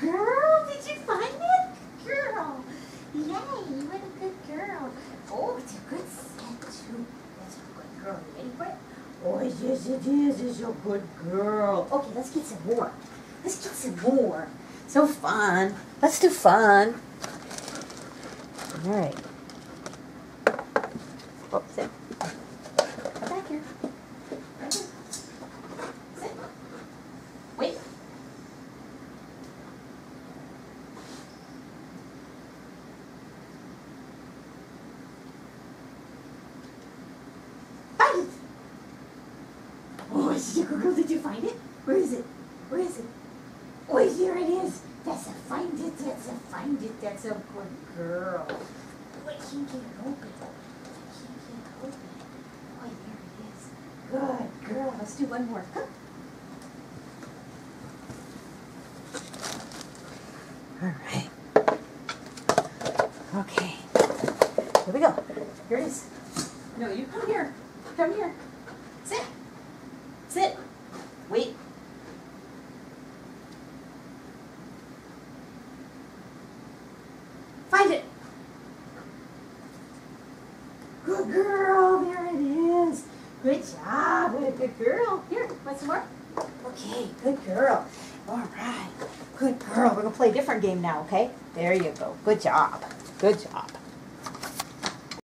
girl. Did you find it? Girl. Yay, you were a good girl. Oh, it's a good set, too. That's a good girl. You ready for it? Oh, yes, it is. It's a good girl. Okay, let's get some more. Let's get some more. So fun. Let's do fun. All right. Oh, sit. Come back here. Right here. Sit. Wait. Find it. Oh, it's a good girl. Did you find it? Where is it? Where is it? Oh, here it is. That's a find it. That's a find it. That's a good girl. Oh, I can't get it open. I can't get it open. Oh, there it is. Good girl. Let's do one more. Come. All right. Okay. Here we go. Here it is. No, you come here. Come here. Sit. Sit. Wait. Find it. Good girl. There it is. Good job. Good girl. Here, want some more? Okay, good girl. All right. Good girl. We're going to play a different game now, okay? There you go. Good job. Good job.